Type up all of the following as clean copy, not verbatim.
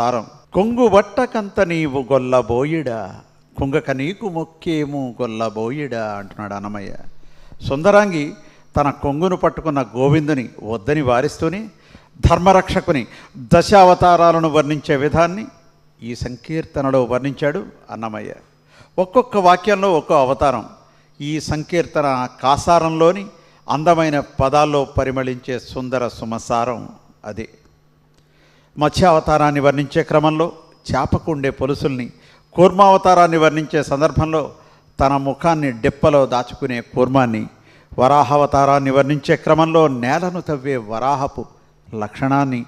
సారం కొంగు బట్టకంత నీవు గొల్లబోయిడా, కుంగక నీకు మొక్కేము గొల్లబోయిడా అంటున్నాడు అన్నమయ్య. సుందరాంగి తన కొంగును పట్టుకున్న గోవిందుని వద్దని వారిస్తూనే ధర్మరక్షకుని దశావతారాలను వర్ణించే విధాన్ని ఈ సంకీర్తనలో వర్ణించాడు అన్నమయ్య. ఒక్కొక్క వాక్యంలో ఒక్కో అవతారం. ఈ సంకీర్తన కాసారంలోని అందమైన పదాల్లో పరిమళించే సుందర సుమసారం అదే. మత్స్యావతారాన్ని వర్ణించే క్రమంలో చేపకుండే పొలుసుల్ని, కూర్మావతారాన్ని వర్ణించే సందర్భంలో తన ముఖాన్ని డెప్పలో దాచుకునే కూర్మాన్ని, వరాహావతారాన్ని వర్ణించే క్రమంలో నేలను తవ్వే వరాహపు లక్షణాన్ని,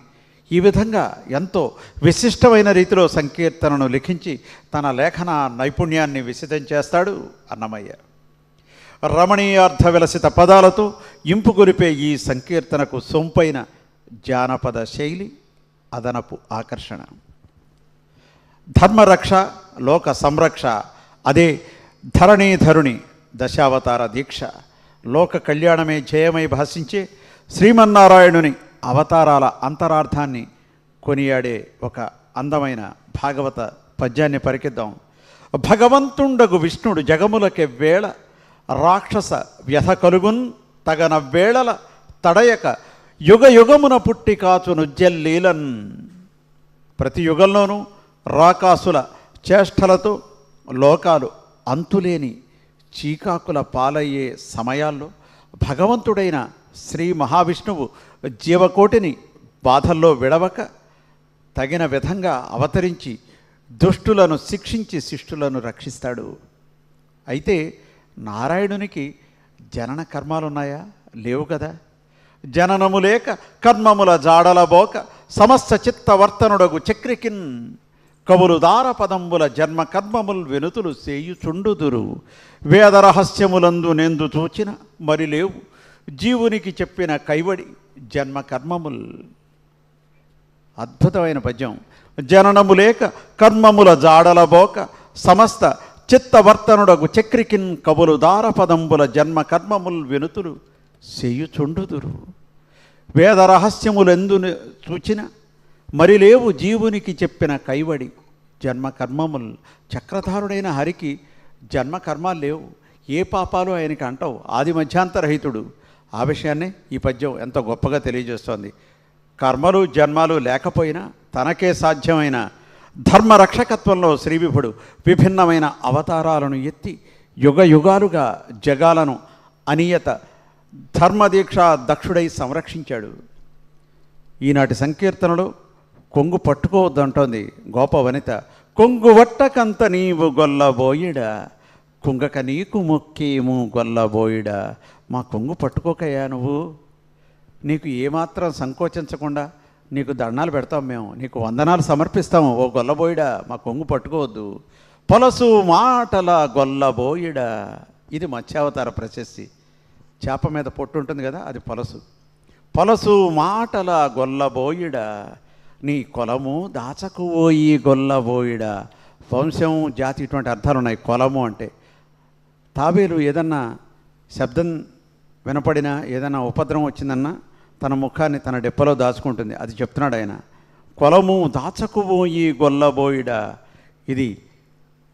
ఈ విధంగా ఎంతో విశిష్టమైన రీతిలో సంకీర్తనను లిఖించి తన లేఖన నైపుణ్యాన్ని విశదం చేస్తాడు అన్నమయ్య. రమణీయార్థ విలసిత పదాలతో ఇంపు గొలిపే ఈ సంకీర్తనకు సొంపైన జానపద శైలి అదనపు ఆకర్షణ. ధర్మరక్ష, లోక సంరక్ష, అదే ధరణీధరుని దశావతార దీక్ష. లోక కళ్యాణమే జయమై భాషించే శ్రీమన్నారాయణుని అవతారాల అంతరార్థాన్ని కొనియాడే ఒక అందమైన భాగవత పద్యాన్ని పరికిద్దాం. భగవంతుండగు విష్ణుడు జగములకె వేళ, రాక్షస వ్యథ కలుగున్ తగన వేళల తడయక యుగ యుగమున పుట్టి కాచును జల్లీలన్. ప్రతి యుగంలోనూ రాకాసుల చేష్టలతో లోకాలు అంతులేని చీకాకుల పాలయ్యే సమయాల్లో భగవంతుడైన శ్రీ మహావిష్ణువు జీవకోటిని బాధల్లో విడవక తగిన విధంగా అవతరించి దుష్టులను శిక్షించి శిష్టులను రక్షిస్తాడు. అయితే నారాయణునికి జనన కర్మాలున్నాయా? లేవు కదా. జననము లేక కర్మముల జాడలబోక సమస్త చిత్తవర్తనుడగు చక్రికిన్ కవులు దార పదంబుల జన్మ కర్మముల్ వెనుతులు సేయుచుండుదురు. వేద రహస్యములందు నెందు చూచిన మరి లేవు జీవునికి చెప్పిన కైవడి జన్మ కర్మముల్. అద్భుతమైన పద్యం. జననము లేక కర్మముల జాడలబోక సమస్త చిత్తవర్తనుడగు చక్రికిన్ కవులు దార పదంబుల జన్మ కర్మముల్ వెనుతులు సేయుచుండుదురు. వేద రహస్యములెందు చూచిన మరి లేవు జీవునికి చెప్పిన కైవడి జన్మ కర్మముల్. చక్రధారుడైన హరికి జన్మ కర్మాలు లేవు, ఏ పాపాలు ఆయనకి అంటవు, ఆది మధ్యాంతరహితుడు. ఆ విషయాన్ని ఈ పద్యం ఎంతో గొప్పగా తెలియజేస్తోంది. కర్మలు జన్మాలు లేకపోయినా తనకే సాధ్యమైన ధర్మరక్షకత్వంలో శ్రీవిభుడు విభిన్నమైన అవతారాలను ఎత్తి యుగ యుగాలుగా జగాలను అనియత ధర్మదీక్ష దక్షుడై సంరక్షించాడు. ఈనాటి సంకీర్తనలో కొంగు పట్టుకోవద్దంటోంది గోప వనిత. కొంగు వట్టకంత నీవు గొల్లబోయిడా, కుంగక నీకు మొక్కేము గొల్లబోయిడా. మా కొంగు పట్టుకోకయ్యా, నువ్వు నీకు ఏమాత్రం సంకోచించకుండా నీకు దండాలు పెడతాం, మేము నీకు వందనాలు సమర్పిస్తాము. ఓ గొల్లబోయిడా, మా కొంగు పట్టుకోవద్దు. పొలసు మాటల గొల్లబోయిడా. ఇది మత్స్యావతార ప్రశస్తి. చేప మీద పొట్టు ఉంటుంది కదా, అది పొలసు. పొలసు మాటల గొల్లబోయిడా, నీ కొలము దాచకు ఓయి గొల్లబోయిడా. వంశం జాతి ఇటువంటి అర్థాలు ఉన్నాయి కొలము అంటే. తాబేలు ఏదన్నా శబ్దం వినపడినా, ఏదైనా ఉపద్రవం వచ్చిందన్నా తన ముఖాన్ని తన డెప్పలో దాచుకుంటుంది. అది చెప్తున్నాడు ఆయన. కొలము దాచకుపోయి గొల్లబోయిడా. ఇది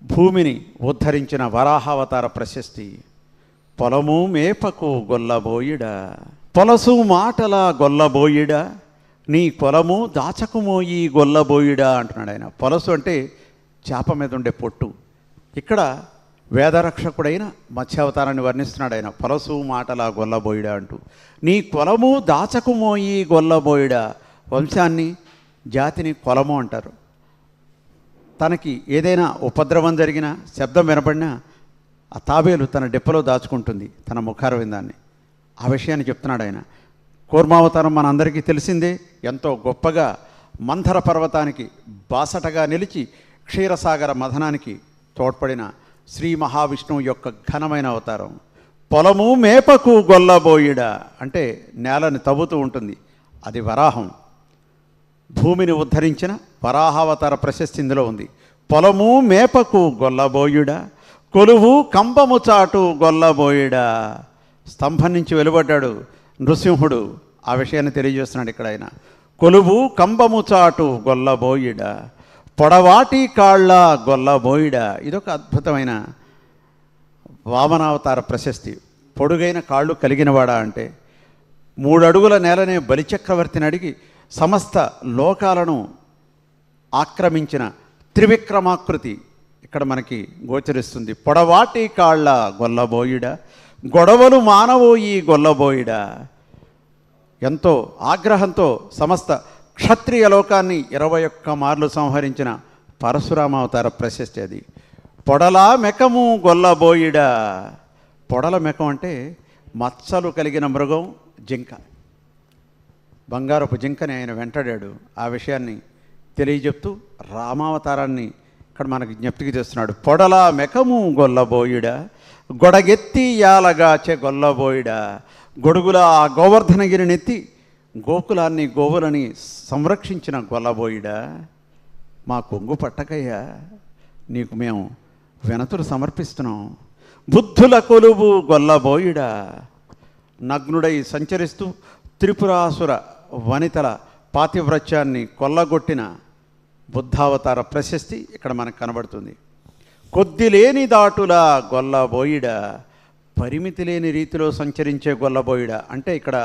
భూమిని ఉద్ధరించిన వరాహావతార ప్రశస్తి. పొలము మేపకు గొల్లబోయిడా, పొలసు మాటల గొల్లబోయిడా, నీ కొలము దాచకుమోయి గొల్లబోయిడా అంటున్నాడు ఆయన. పొలసు అంటే చేప మీద ఉండే పొట్టు. ఇక్కడ వేదరక్షకుడైన మత్స్యావతారాన్ని వర్ణిస్తున్నాడు ఆయన. పొలసు మాటల గొల్లబోయిడా అంటూ. నీ కొలము దాచకుమోయి గొల్లబోయిడా. వంశాన్ని జాతిని కొలము అంటారు. తనకి ఏదైనా ఉపద్రవం జరిగినా, శబ్దం వినపడినా ఆ తాబేలు తన డెప్పలో దాచుకుంటుంది తన ముఖారవిందాన్ని. ఆ విషయాన్ని చెప్తున్నాడు ఆయన. కూర్మావతారం మనందరికీ తెలిసిందే. ఎంతో గొప్పగా మంథర పర్వతానికి బాసటగా నిలిచి క్షీరసాగర మథనానికి తోడ్పడిన శ్రీ మహావిష్ణువు యొక్క ఘనమైన అవతారం. పొలము మేపకు గొల్లబోయిడా అంటే నేలని తవ్వుతూ ఉంటుంది, అది వరాహం. భూమిని ఉద్ధరించిన వరాహావతార ప్రశస్తి ఇందులో ఉంది. పొలము మేపకు గొల్లబోయిడా, కొలువు కంబము చాటు గొల్లబోయిడా. స్తంభం నుంచి వెలువడ్డాడు నృసింహుడు. ఆ విషయాన్ని తెలియజేస్తున్నాడు ఇక్కడ ఆయన. కొలువు కంబము చాటు గొల్లబోయిడ, పొడవాటి కాళ్ళ గొల్లబోయిడ. ఇదొక అద్భుతమైన వామనావతార ప్రశస్తి. పొడుగైన కాళ్ళు కలిగినవాడా అంటే 3 అడుగుల నేలనే బలిచక్రవర్తిని అడిగి సమస్త లోకాలను ఆక్రమించిన త్రివిక్రమాకృతి ఇక్కడ మనకి గోచరిస్తుంది. పొడవాటి కాళ్ళ గొల్లబోయిడ, గొడవలు మానవో ఈ గొల్లబోయిడ. ఎంతో ఆగ్రహంతో సమస్త క్షత్రియ లోకాన్ని 21 మార్లు సంహరించిన పరశురామావతార ప్రశస్తి అది. పొడల మెకము గొల్లబోయిడ. పొడల మెకం అంటే మచ్చలు కలిగిన మృగం జింక. బంగారపు జింకని ఆయన వెంటాడాడు. ఆ విషయాన్ని తెలియజెప్తూ రామావతారాన్ని ఇక్కడ మనకి జ్ఞప్తికి తెస్తున్నాడు. పొడల మెకము గొల్లబోయిడ, గొడగెత్తి యాలగాచె గొల్లబోయిడ. గొడుగుల ఆ గోవర్ధనగిరినెత్తి గోకులాన్ని గోవులని సంరక్షించిన గొల్లబోయిడ. మా కొంగు పట్టకయ్యా, నీకు మేము వినతులు సమర్పిస్తున్నాం. బుద్ధుల కొలువు గొల్లబోయిడ. నగ్నుడై సంచరిస్తూ త్రిపురాసుర వనితల పాతివ్రత్యాన్ని కొల్లగొట్టిన బుద్ధావతార ప్రశస్తి ఇక్కడ మనకు కనబడుతుంది. కొద్ది లేని దాటుల గొల్లబోయిడ, పరిమితి లేని రీతిలో సంచరించే గొల్లబోయిడ. అంటే ఇక్కడ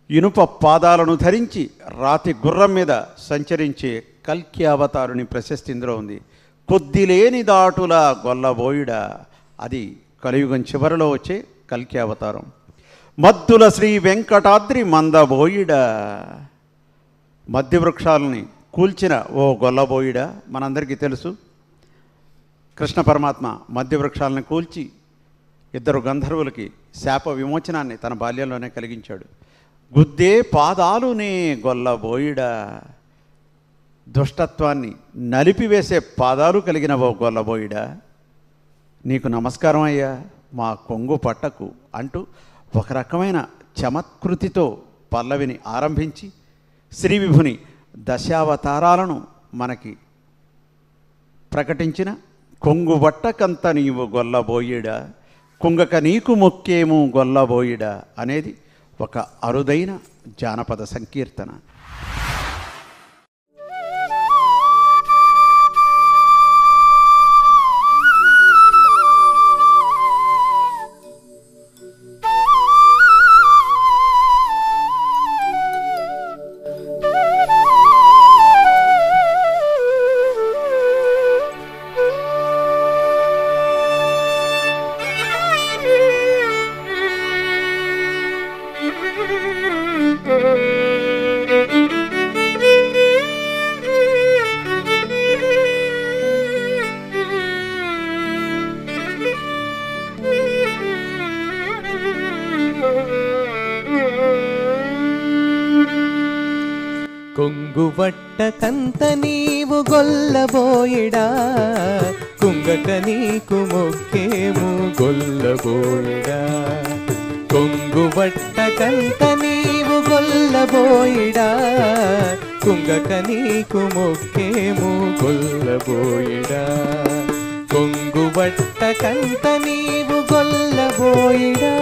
ఇనుప పాదాలను ధరించి రాతి గుర్రం మీద సంచరించే కల్కి అవతారుని ప్రశస్తి ఇందులో ఉంది. కొద్ది లేని దాటుల గొల్లబోయిడ, అది కలియుగం చివరిలో వచ్చే కల్కి అవతారం. మద్దుల శ్రీ వెంకటాద్రి మందబోయిడ, మధ్య వృక్షాలని కూల్చిన ఓ గొల్లబోయిడ. మనందరికీ తెలుసు, కృష్ణ పరమాత్మ మధ్య వృక్షాలను కూల్చి 2 గంధర్వులకి శాప విమోచనాన్ని తన బాల్యంలోనే కలిగించాడు. గుద్దే పాదాలునే గొల్లబోయిడ, దుష్టత్వాన్ని నలిపివేసే పాదాలు కలిగిన ఓ గొల్లబోయిడ, నీకు నమస్కారం అయ్యా, మా కొంగు పట్టకు అంటూ ఒక రకమైన చమత్కృతితో పల్లవిని ఆరంభించి శ్రీ విభుని దశావతారాలను మనకి ప్రకటించిన కొంగు బట్టకంత నీవు గొల్లబోయిడ, కుంగక నీకు మొక్కేము గొల్లబోయిడ అనేది ఒక అరుదైన జానపద సంకీర్తన. కొంగువట్ట కంత నీవు గొల్లబోయిడా, కుంగక నీకు మొక్కేము గొల్లబోయిడా. కొంగువట్ట కంత నీవు గొల్లబోయిడా, కుంగక నీకు మొక్కేము గొల్లబోయిడా. కొంగువట్ట కంత నీవు గొల్లబోయిడా.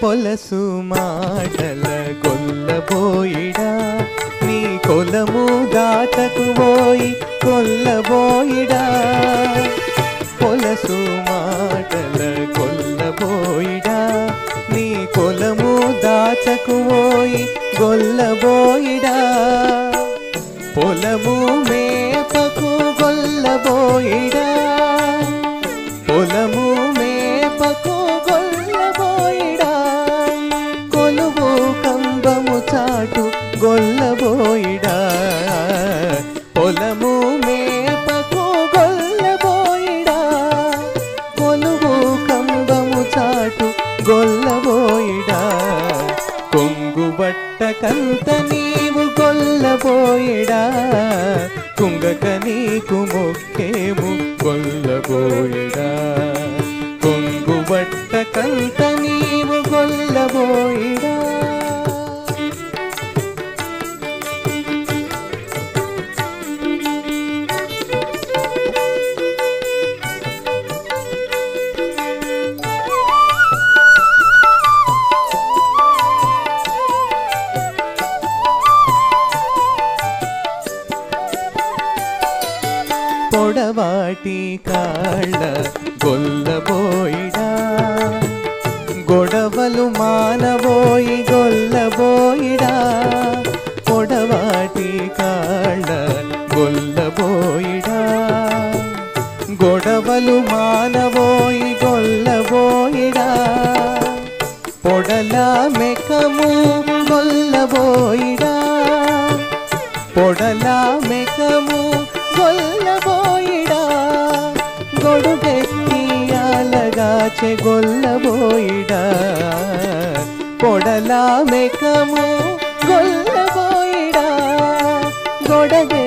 పొలసు మాటల గొల్లబోయిడా, నీ కొలము దాటకు పోయి గొల్లబోయిడా. పొలసు మాటల గొల్లబోయిడా, నీ కొలము దాటకు పోయి గొల్లబోయిడా. పొలము మేపకు గొల్లబోయిడా, పొలము మేపకు గొల్లబోయిడా. కొలువు కంబము చాటు గొల్లబోయిడా, పొలము మేపకు గొల్లబోయిడా. కొలువు కంబము చాటు గొల్లబోయిడా. కొంగుబట్ట కంత నీవు గొల్లబోయిడా, కుంగక నీకు మొక్కేము గొల్లబోయిడా. కొంగుబట్ట మానవోయి గొల్లబోయిడా పొడవాటి కాళ్ళ గొల్లబోయిడా గొడవలు మానవోయి గొల్లబోయిడా పొడల మెకము గొల్లబోయిడా పొడల మెకము గొల్లబోయిడా గొడుగెత్తియాలగాచె గొల్లబోయిడా పొడల మెకము గొల్లబోయిడా గొడగెత్తియాలగాచె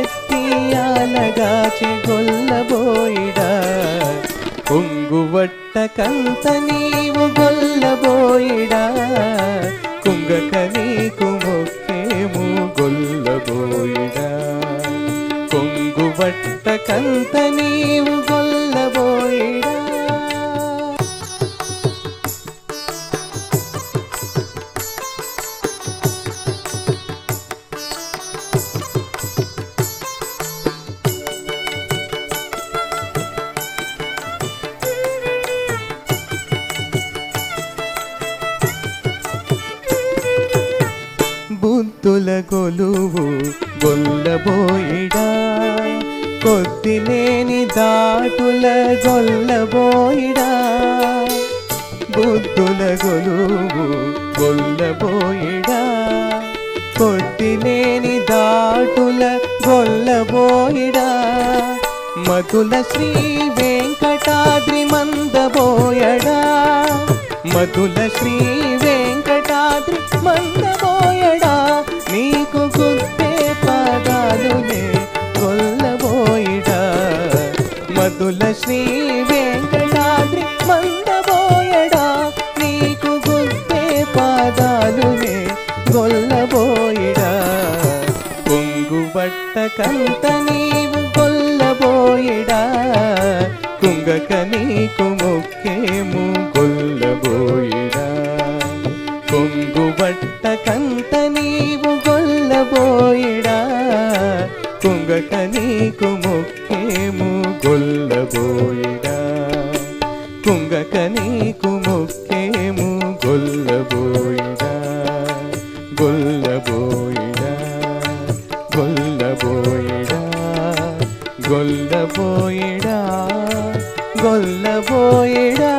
గొల్లబోయిడా కొంగువట్ట కంత నీవు గొల్లబోయిడా కుంగక నీకు మొక్కేము గొల్లబోయిడా కొంగువట్ట కంత నీవు గొల్లబోయిడా బుద్ధుల గొలువు గొల్లబోయిడా కొద్దిలేని దాటుల గొల్లబోయిడా బుద్ధుల గొలువు గొల్లబోయిడా కొద్దిలేని దాటుల గొల్లబోయిడా మధుల శ్రీ వెంకటాద్రి మందబోయడా మధుల శ్రీ వెంకటాద్రి మందబోయడా నీకు గుద్దే పాదాలునే గొల్లబోయిడా మధుల శ్రీ వెంకటాద్రి మందబోయడా నీకు గుద్దే పాదాలునే గొల్లబోయిడా కొంగుబట్ట కంత నీవు గొల్లబోయిడా కుంగక నీకు మొక్కేము గొల్లబోయిడా కొంగుబట్ట కంత నీవు గొల్లబోయిడా కుంగక నీకు మొక్కేము గొల్లబోయిడా కుంగక నీకు మొక్కేము గొల్లబోయిడా గొల్లబోయిడా గొల్లబోయిడా గొల్లబోయిడా గొల్లబోయిడా